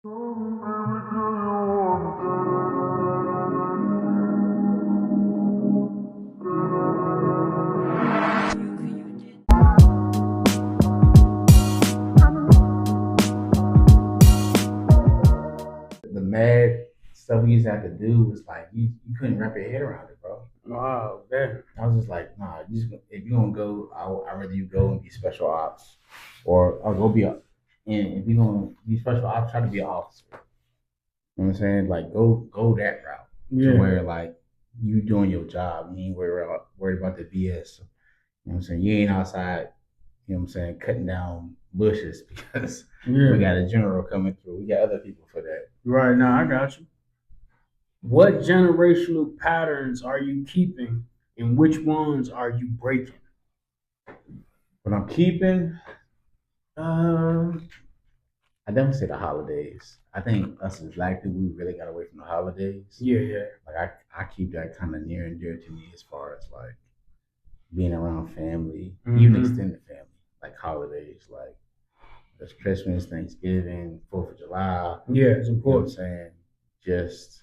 The mad stuff we used to have to do was like you couldn't wrap your head around it, bro. Wow, man. I was just like, nah, if you gonna go, I'd rather you go and be special ops, or go be a, and if you gonna be special ops, try to be an officer. You know what I'm saying? Like go that route to where like you doing your job, you ain't worried about the BS. You know what I'm saying? You ain't outside, you know what I'm saying, cutting down bushes because we got a general coming through. We got other people for that. Right now, I got you. What generational patterns are you keeping and which ones are you breaking? But I'm keeping, uh, I definitely say the holidays. I think us as black people, we really got away from the holidays. Yeah. Like I keep that kind of near and dear to me as far as like being around family, even extended family, like holidays, like there's Christmas, Thanksgiving, 4th of July. Yeah, it's You know what I'm important. saying? Just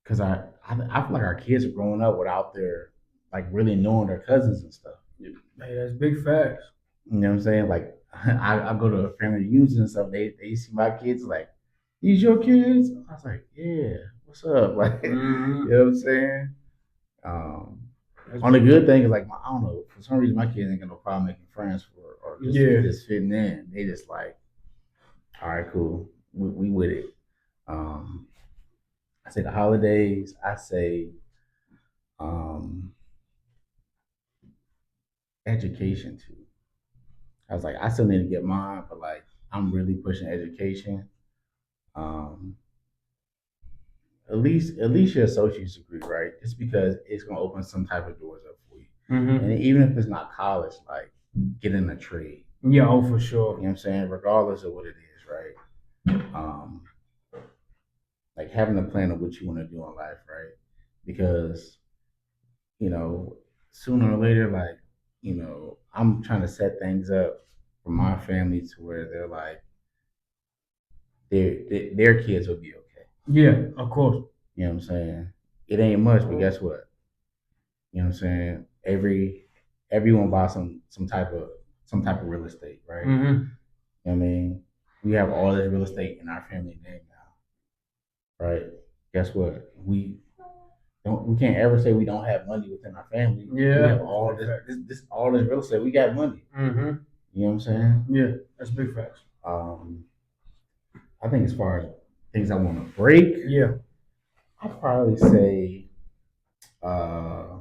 because I feel like our kids are growing up without their like really knowing their cousins and stuff. Hey, that's big facts. You know what I'm saying? Like I go to family reunions and stuff. They see my kids like, these your kids? I was like, yeah, what's up? Like, you know what I'm saying? Um, on the good thing is like I don't know, for some reason my kids ain't got no problem making friends for or just fitting in. They just like, all right, cool. We with it. Um, I say the holidays, I say um education too. I was like, I still need to get mine, but like I'm really pushing education. Um, at least your associate's degree, right? Just because it's gonna open some type of doors up for you. And even if it's not college, like get in a trade. Yeah, oh, for sure. You know what I'm saying? Regardless of what it is, right? Like having a plan of what you want to do in life, right? Because, you know, sooner or later, like, I'm trying to set things up for my family to where they're like their kids will be okay. Yeah, of course. You know what I'm saying? It ain't much, but guess what? You know what I'm saying? Everyone buys some type of real estate, right? You know what I mean? We have all this real estate in our family name now, right? Guess what? We can't ever say we don't have money within our family. Yeah. We have all this real estate. We got money. You know what I'm saying? Yeah, that's big facts. I think as far as things I want to break, Yeah. I'd probably say uh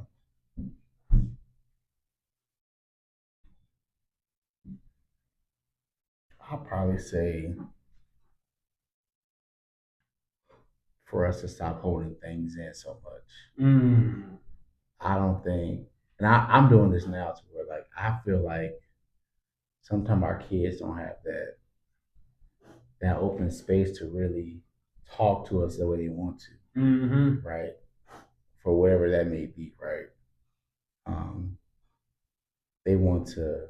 I'll probably say for us to stop holding things in so much. I don't think, and I'm doing this now to where like I feel like sometimes our kids don't have that open space to really talk to us the way they want to, right? For whatever that may be, right? Um, they want to.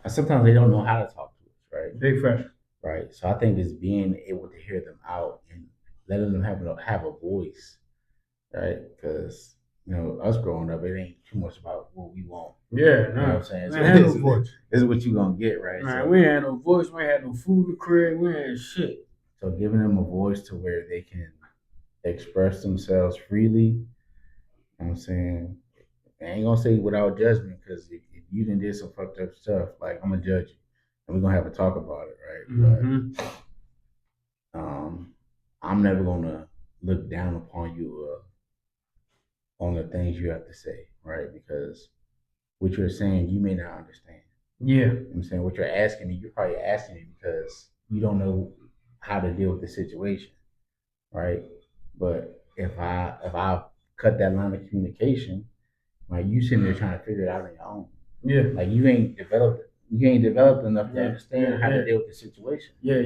Sometimes they don't know how to talk to us, right? Big facts. Right. So I think it's being able to hear them out and letting them have a voice, right? Because us growing up, it ain't too much about what we want. Yeah, You know what I'm saying? We ain't had no voice. This is what you gonna get, right? Man, we ain't had no voice. We ain't had no food in the crib. We ain't had shit. So giving them a voice to where they can express themselves freely. You know what I'm saying? I ain't gonna say without judgment because if you done did some fucked up stuff, like I'm gonna judge you, and we're gonna have a talk about it, right? But I'm never gonna look down upon you on the things you have to say, right? Because what you're saying, you may not understand. Yeah. You know what I'm saying? What you're asking me, you're probably asking me because you don't know how to deal with the situation, right? But if I cut that line of communication, like you sitting there trying to figure it out on your own. Yeah. Like you ain't developed enough to understand how to deal with the situation. Yeah,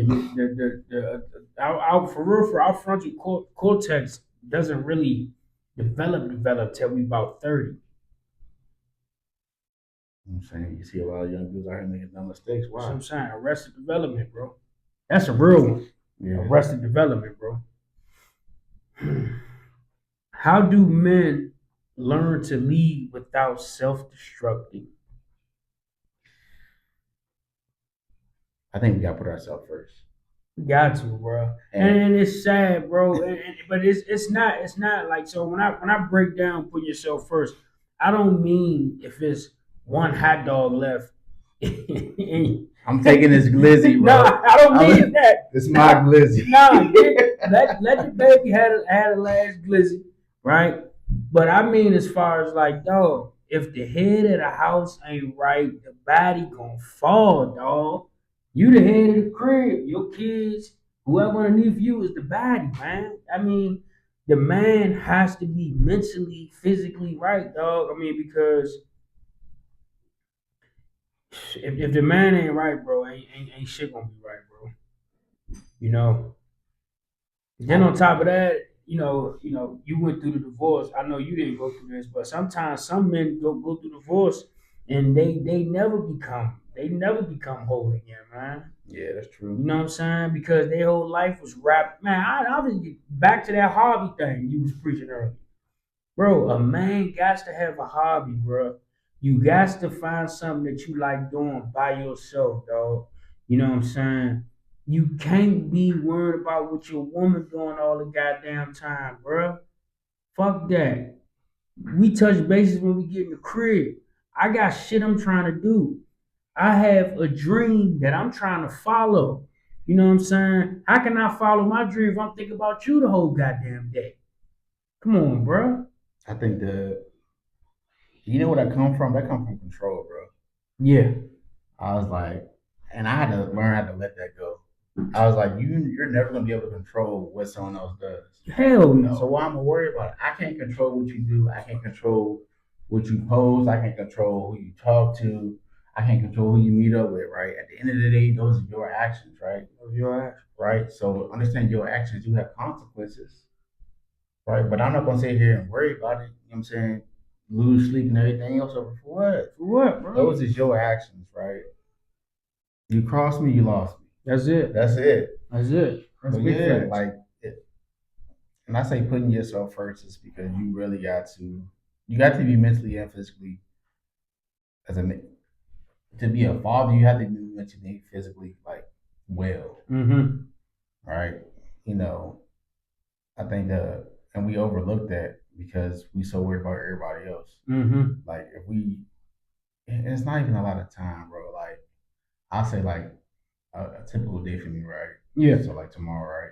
our for real, for our frontal cortex doesn't really develop till we about 30. You know what I'm saying? You see a lot of young dudes out here making dumb mistakes. That's what Why? I'm saying. Arrested development, bro. That's a real one. Yeah. Arrested Development, bro. How do men learn to lead without self-destructing? I think we gotta put ourselves first. Got to, bro. And And it's sad, bro. But it's not like so when I break down put yourself first, I don't mean if it's one hot dog left. I'm taking this glizzy, bro. Nah, I don't mean that. This is my glizzy. Nah, let the baby had a last glizzy, right? But I mean as far as like, dog, if the head of the house ain't right, the body gonna fall, dog. You the head of the crib. Your kids, whoever underneath you is the body, man. I mean, the man has to be mentally, physically right, dog. I mean, because if the man ain't right, bro, ain't shit gonna be right, bro. You know. Then on top of that, you went through the divorce. I know you didn't go through this, but sometimes some men go through divorce and they never become whole again, man. Yeah, that's true. You know what I'm saying? Because their whole life was wrapped. Man, I was back to that hobby thing you was preaching earlier. Bro, a man got to have a hobby, bro. You got to find something that you like doing by yourself, dog. You know what I'm saying? You can't be worried about what your woman doing all the goddamn time, bro. Fuck that. We touch bases when we get in the crib. I got shit I'm trying to do. I have a dream that I'm trying to follow. You know what I'm saying? How can I follow my dream if I'm thinking about you the whole goddamn day? Come on, bro. I think you know where that come from? That come from control, bro. Yeah. I was like, and I had to learn how to let that go. I was like, you're never gonna be able to control what someone else does. Hell no. So why am I worried about it? I can't control what you do. I can't control what you post. I can't control who you talk to. I can't control who you meet up with, right? At the end of the day, those are your actions, right? Those are your actions. Right? So understand your actions do have consequences, right? But I'm not gonna sit here and worry about it. You know what I'm saying? Lose sleep and everything else over for what? For what, bro? Those is your actions, right? You crossed me, you lost me. That's it. That's it. That's it. That's But big yeah, facts. like, and I say putting yourself first is because you got to be mentally and physically as a to be a father. You have to be mentally, physically like well, Mm-hmm. right? You know, I think and we overlook that because we so worried about everybody else. Mm-hmm. Like if we, it's not even a lot of time, bro. Like I'll say like a typical day for me, right? Yeah. So like tomorrow, right?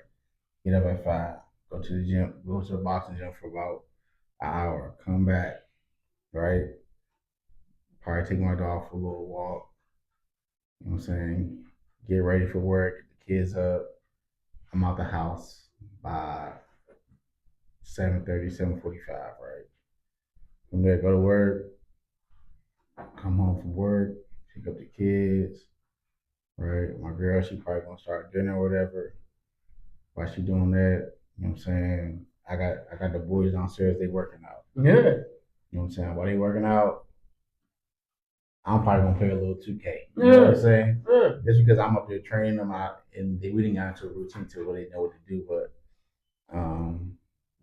Get up at 5, go to the gym, go to the boxing gym for about an hour, come back, right? Probably take my dog for a little walk. You know what I'm saying? Get ready for work, get the kids up. I'm out the house by 7:30, 7:45, right? From there, go to work, come home from work, pick up the kids, right? My girl, she probably gonna start dinner or whatever. While she doing that, you know what I'm saying? I got the boys downstairs, they working out. Yeah. You know what I'm saying? While they working out, I'm probably gonna play a little 2K. You know what I'm saying? Yeah. Just because I'm up there training them out and we didn't get into a routine to where they know what to do. But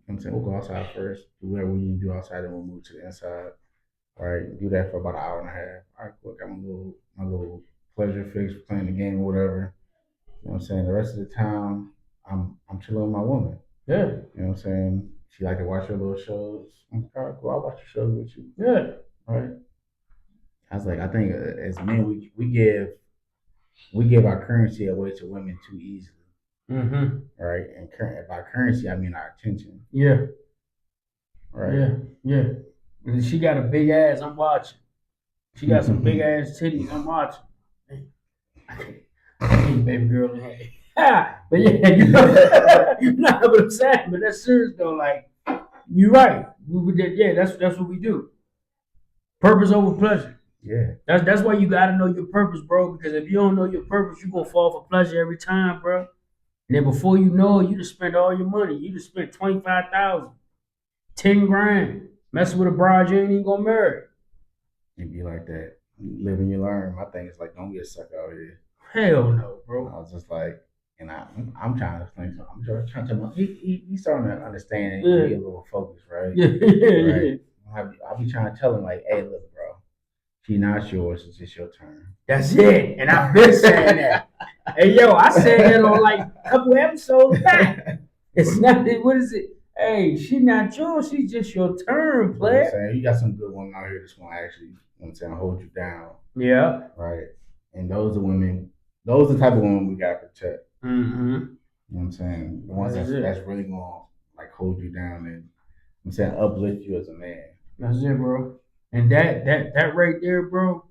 I'm saying we'll go outside first, do whatever we need to do outside, then we'll move to the inside. All right, do that for about an hour and a half. All right, cool. Got my little pleasure fix, playing the game or whatever. You know what I'm saying? The rest of the time, I'm chilling with my woman. Yeah. You know what I'm saying? She like to watch her little shows. I'm like, all right, cool. I'll watch the shows with you. Yeah. All right. I was like, I think as men, we give our currency away to women too easily. Mm-hmm. Right? And by currency, I mean our attention. Yeah. Right? Yeah. Yeah. And she got a big ass. I'm watching. She got some big ass titties. I'm watching. I need baby girl in here. But yeah, nah, but I'm saying, but that's serious though. Like, you're right. Yeah, that's what we do. Purpose over pleasure. Yeah. That's why you gotta know your purpose, bro. Because if you don't know your purpose, you're gonna fall for pleasure every time, bro. And then before you know it, you just spent all your money. You just spent 25,000, 10 grand, messing with a bride you ain't even gonna marry. It'd be like that. You live and you learn. My thing is like, don't be a sucker out here. Hell no, bro. I was just like, And I'm trying to explain to him. I'm trying to tell him he's starting to understand and be a little focused, right? Right. I'll be trying to tell him like, hey, look, bro, she's not yours. It's just your turn. That's it. And I've been saying that. Hey, yo, I said that on like a couple episodes back. It's not. What is it? Hey, she's not yours. She's just your turn, player. Saying you got some good women out here that's gonna actually, you know what I'm saying, hold you down. Yeah. Right. And those are women. Those are the type of women we gotta protect. Mm-hmm. You know what I'm saying? The ones that's really gonna like hold you down and I'm saying uplift you as a man. That's it, bro. And that right there, bro.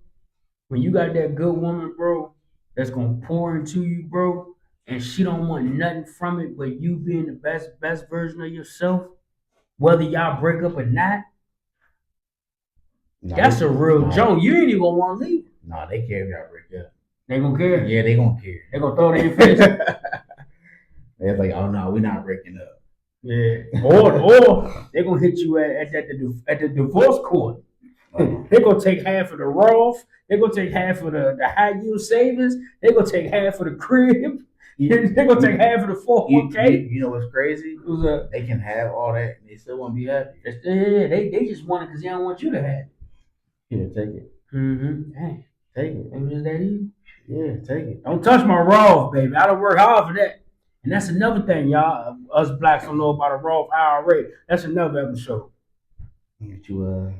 When you got that good woman, bro, that's gonna pour into you, bro, and she don't want nothing from it but you being the best version of yourself, whether y'all break up or not. No, that's a real joke. You ain't even gonna want to leave. No, they care if y'all break up. They gonna care. Yeah, they gonna care. They gonna throw it in your face. They're like, oh no, we're not breaking up. Yeah. Or they gonna hit you at the divorce court. They're gonna take half of the Roth. They're gonna take half of the high yield savings. They're gonna take half of the crib. They're gonna take half of the 401k. You know what's crazy? They can have all that and they still won't be happy. Yeah, they just want it because they don't want you to have it. Yeah, take it. Mm-hmm. Dang. Take it. It was that easy? Yeah, take it. Don't touch my Roth, baby. I don't work hard for that. And that's another thing, y'all. Us blacks don't know about a Roth IRA. That's another episode. Get you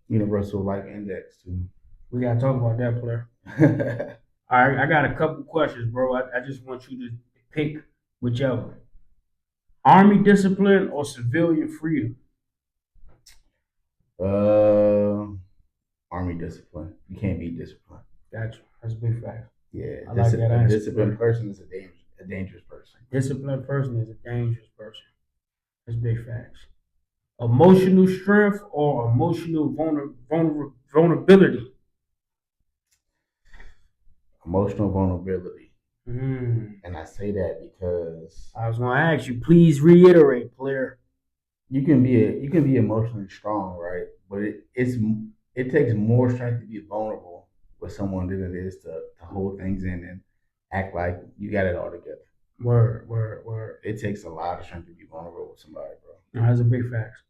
universal life index too. We gotta talk about that, player. All right, I got a couple questions, bro. I just want you to pick whichever. Army discipline or civilian freedom? Army discipline. You can't be disciplined. Gotcha. That's a big fact. Yeah, I like that. A disciplined person is a dangerous person. Disciplined person is a dangerous person. That's big facts. Emotional strength or emotional vulnerability? Emotional vulnerability. And I say that because I was going to ask you. Please reiterate, player. You can be emotionally strong, right? But it takes more strength to be vulnerable with someone than it is to hold things in and act like you got it all together. Word. It takes a lot of strength to be vulnerable with somebody, bro. No, that's a big fact.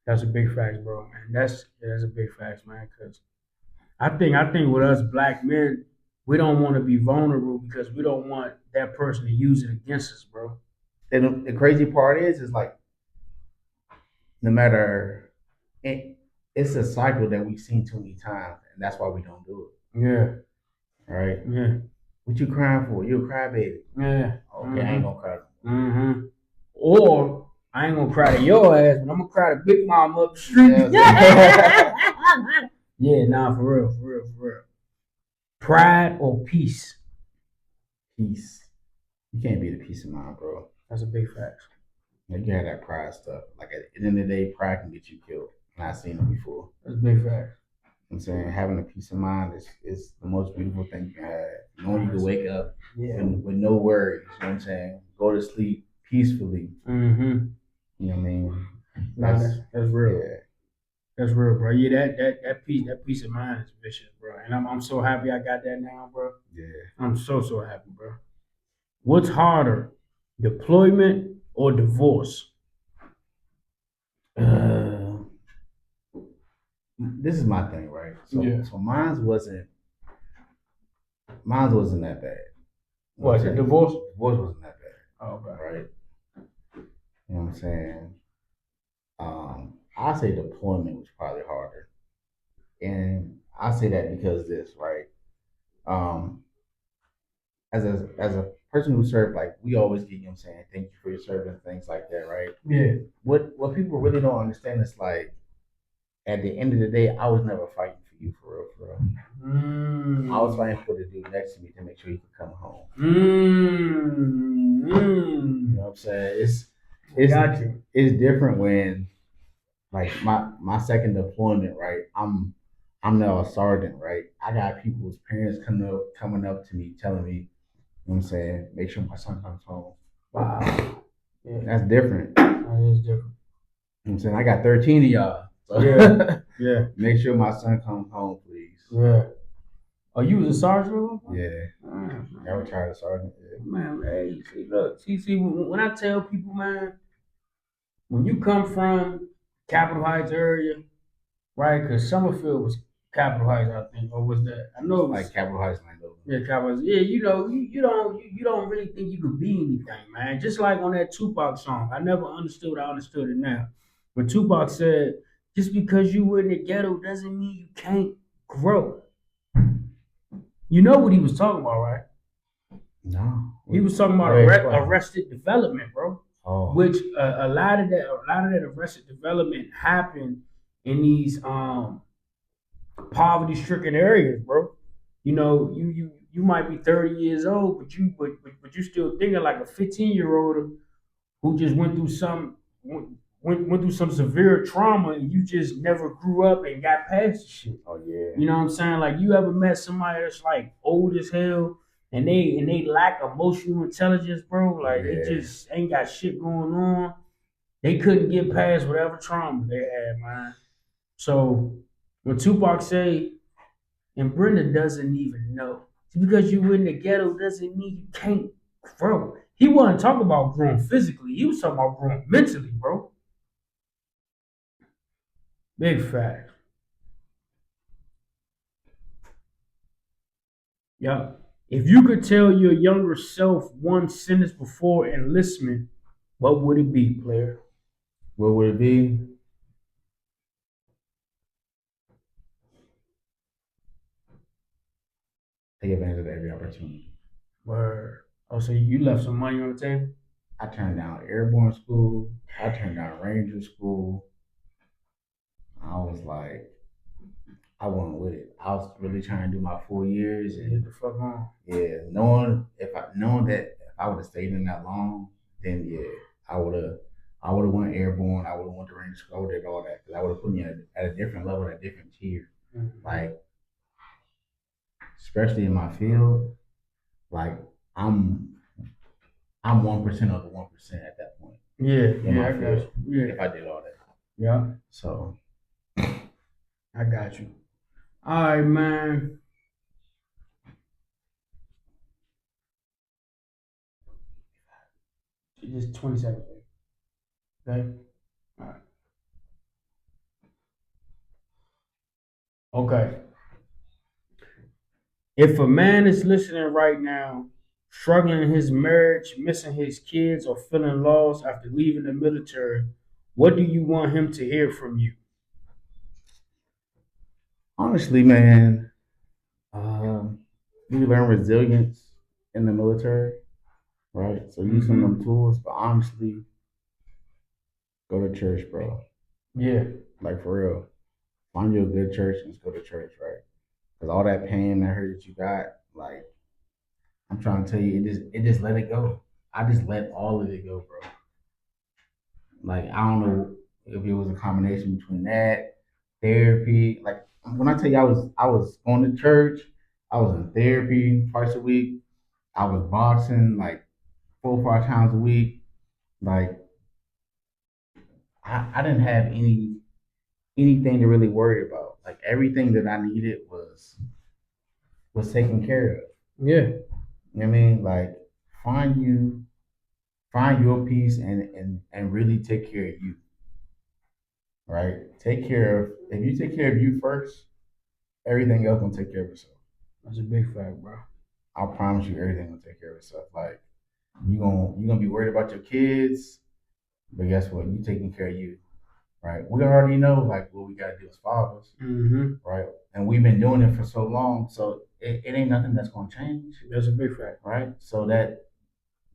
That's a big fact, bro, man. That's a big fact, man. Because I think with us black men, we don't want to be vulnerable because we don't want that person to use it against us, bro. And the crazy part is like, no matter, it's a cycle that we've seen too many times, and that's why we don't do it. Yeah. Right? Yeah. What you crying for? You a crybaby. Yeah. Okay, I ain't gonna cry. Mm-hmm. Or I ain't gonna cry to your ass, but I'm gonna cry to Big Mom up the street. Yeah, nah, for real. Pride or peace? Peace. You can't be the peace of mind, bro. That's a big fact. Like you have that pride stuff. Like at the end of the day, pride can get you killed. And I've seen it before. That's a big fact. I'm saying having a peace of mind is the most beautiful thing you can have. Knowing you can wake up with no worries. You know what I'm saying? Go to sleep peacefully. Mm-hmm. You know what I mean? That's real. Yeah. That's real, bro. Yeah, that peace of mind is vicious, bro. And I'm so happy I got that now, bro. Yeah. I'm so happy, bro. What's harder, deployment or divorce? This is my thing, right? So mine wasn't that bad. What, the divorce? Divorce wasn't that bad. Oh, okay. Right. You know what I'm saying? I say deployment was probably harder. And I say that because this, right? As a person who served, like we always get, you know what I'm saying, thank you for your service, things like that, right? Yeah. What people really don't understand is like at the end of the day, I was never fighting for you for real. I was fighting for the dude next to me to make sure he could come home. You know what I'm saying? It's different when like my second deployment, right? I'm now a sergeant, right? I got people's parents coming up to me telling me, you know what I'm saying, make sure my son comes home. Wow. Yeah. That's different. That is different. You know what I'm saying? I got 13 of y'all. So yeah. Make sure my son comes home, please. Yeah. Oh, you was a sergeant? Yeah, I retired as sergeant. Yeah. Man, hey, see, look, see, when I tell people, man, when you come from Capitol Heights area, right? Because Summerfield was Capitol Heights, I think, or was that? I know it was Like Capitol Heights, like those. yeah, Capitol Heights. Yeah, you don't really think you could be anything, man. Just like on that Tupac song, I never understood. I understood it now. But Tupac said, "Just because you were in the ghetto doesn't mean you can't grow." You know what he was talking about, right? No, He was talking about arrested development, bro. Oh, Which a lot of that arrested development happened in these poverty stricken areas, bro. You know, you might be 30 years old, but you still thinking like a 15-year-old who just went through some severe trauma and you just never grew up and got past the shit. oh yeah. You know what I'm saying? Like you ever met somebody that's like old as hell and they lack emotional intelligence, bro? Like they Yeah. just ain't got shit going on. They couldn't get past whatever trauma they had, man. So when Tupac say, and Brenda doesn't even know. Just because you in the ghetto doesn't mean you can't grow. He wasn't talking about growing physically. He was talking about growing mentally, bro. Big fact. Yeah. If you could tell your younger self one sentence before enlistment, what would it be, player? What would it be? Take advantage of every opportunity. Word. Oh, so you left some money on the table? I turned down airborne school. I turned down ranger school. I was like, I wasn't with it. I was really trying to do my 4 years, Get and the fuck on. yeah, knowing that if I would have stayed in that long, then yeah, I would have. I would have went airborne. I would have went to ranger school. I would have did all that because I would have put me at a different level, at a different tier. Mm-hmm. Like, especially in my field, like I'm I'm 1% of the 1% at that point Yeah, in yeah, my I got field. you. Yeah, If I did all that, yeah, so I got you. All right, man. Just 20 seconds. Okay. All right. Okay. If a man is listening right now, struggling in his marriage, missing his kids, or feeling lost after leaving the military, what do you want him to hear from you? honestly, man, um, you learn resilience in the military, right? So use some of them tools, but honestly, go to church, bro. Yeah. Like for real, find you a good church and just go to church, right? Because all that pain, that hurt that you got, like I'm trying to tell you, it just let it go. I just let all of it go, bro. Like I don't know if it was a combination between that therapy. Like when I tell you, I was going to church, I was in therapy twice a week. I was boxing like 4 or 5 times a week. Like I didn't have anything to really worry about. Like everything that I needed was taken care of. Yeah. You know what I mean? Like find you find your peace and really take care of you. Right? Take care of if you take care of you first, everything else gonna take care of itself. That's a big fact, bro. I promise you, everything gonna take care of itself. Like you gonna be worried about your kids, but guess what? You taking care of you, right? We already know like what we gotta do as fathers, right? And we've been doing it for so long, so it ain't nothing that's gonna change. That's a big fact, right? So that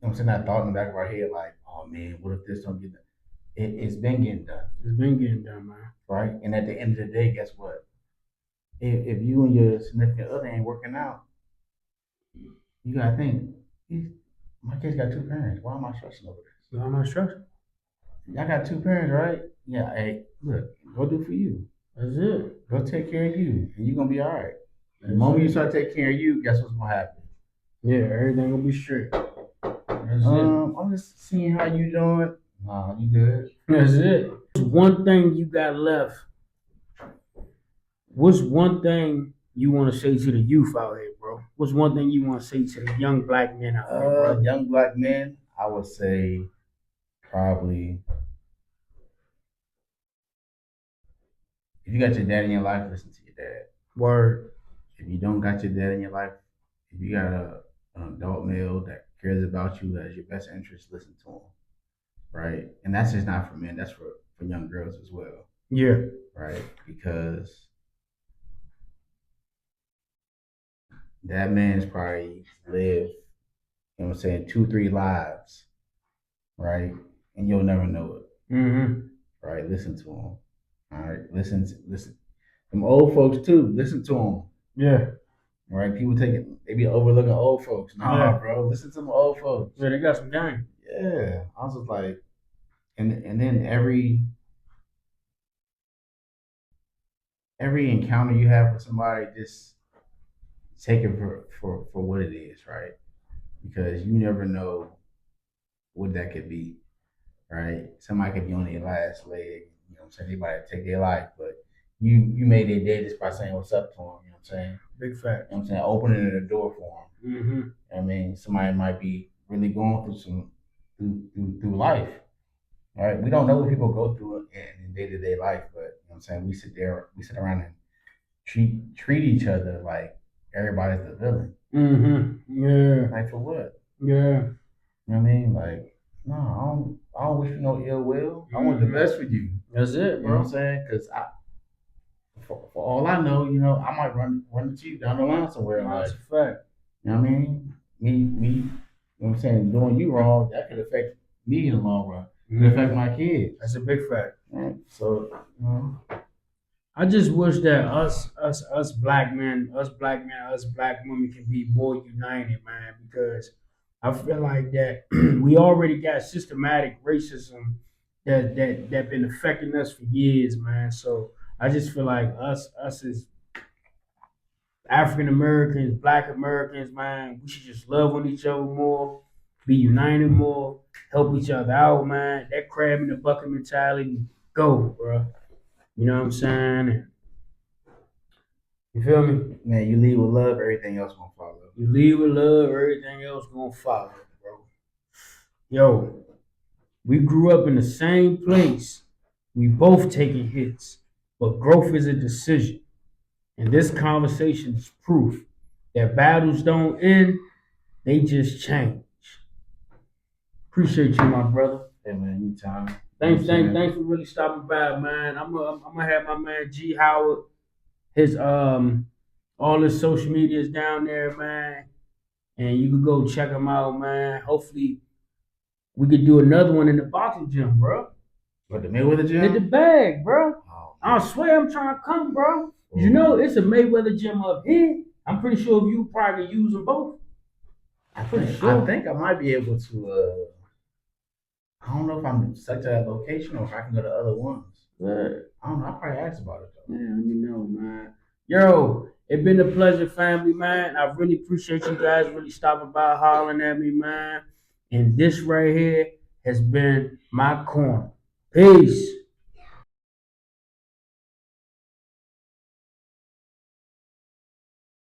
I'm saying that thought in the back of our head, like, oh man, what if this don't get done? It's been getting done. It's been getting done, man. Right? And at the end of the day, guess what? If you and your significant other ain't working out, you gotta think, my kids got two parents. Why am I stressing over this? Why am I stressing? Y'all got two parents, right? Yeah, hey, look, go do for you. That's it. Go take care of you, and you're gonna be all right. The moment you start taking care of you, guess what's gonna happen? Yeah, everything gonna be straight. That's I'm just seeing how you doing. Nah, you good. That's it. One thing you got left. What's one thing you want to say to the youth out here, bro? What's one thing you want to say to the young black men out there, bro? Young black men, I would say probably if you got your dad in your life, listen to your dad. Word. If you don't got your dad in your life, if you got an adult male that cares about you, has your best interest, listen to him, right? And that's just not for men; that's for young girls as well, Yeah. right? Because that man's probably lived, you know what I'm saying, 2, 3 lives, right? And you'll never know it, right? Listen to him, all right? Listen. Them old folks too, listen to them. Yeah. Right? People take it, they be overlooking old folks. Nah, Yeah. bro, listen to them old folks. Yeah, they got some game. Yeah, I was just like, and then every encounter you have with somebody, just take it for what it is, right? Because you never know what that could be, right? Somebody could be on their last leg, you know what I'm saying? They might take their life, but you made their day just by saying what's up to them, you know what I'm saying? Big fact. You know what I'm saying? Opening the door for them. I mean, somebody might be really going through through life, right? We don't know what people go through in day to day life, but you know what I'm saying, we sit around and treat each other like everybody's the villain. Yeah. Like for what? Yeah. You know what I mean? Like, no, I don't wish you no ill will. I want the best for you. That's it, You know bro. what I'm saying? Because for all I know, you know, I might run into you down the line somewhere. That's Like, a fact. you know what I mean? Me, you know what I'm saying, doing you wrong, that could affect me in the long run. It could affect my kids. That's a big fact. Right? So, you know, I just wish that us black men, us black women can be more united, man, because I feel like that we already got systematic racism that been affecting us for years, man. So I just feel like us as African Americans, Black Americans, man, we should just love on each other more, be united more, help each other out, man. That crab in the bucket mentality, go, bro. You know what I'm saying? You feel me? man, you lead with love, everything else gonna follow. You lead with love, everything else gonna follow, bro. Yo, we grew up in the same place. We both taking hits, but growth is a decision. And this conversation is proof that battles don't end, they just change. Appreciate you, my brother. Hey man, anytime. Thanks for really stopping by, man. I'm gonna have my man G.Howard, his all his social media is down there, man. And you can go check him out, man. Hopefully, we could do another one in the boxing gym, bro. What, the Mayweather gym? Hit the bag, bro. Oh, I swear I'm trying to come, bro. You know, it's a Mayweather gym up here. I'm pretty sure you probably use them both. I think I might be able to. I don't know if I'm stuck to that location or if I can go to other ones. I don't know. I probably asked about it though. Yeah, let me know, man. Yo, it's been a pleasure, family, man. I really appreciate you guys really stopping by, hollering at me, man. And this right here has been my corner. Peace.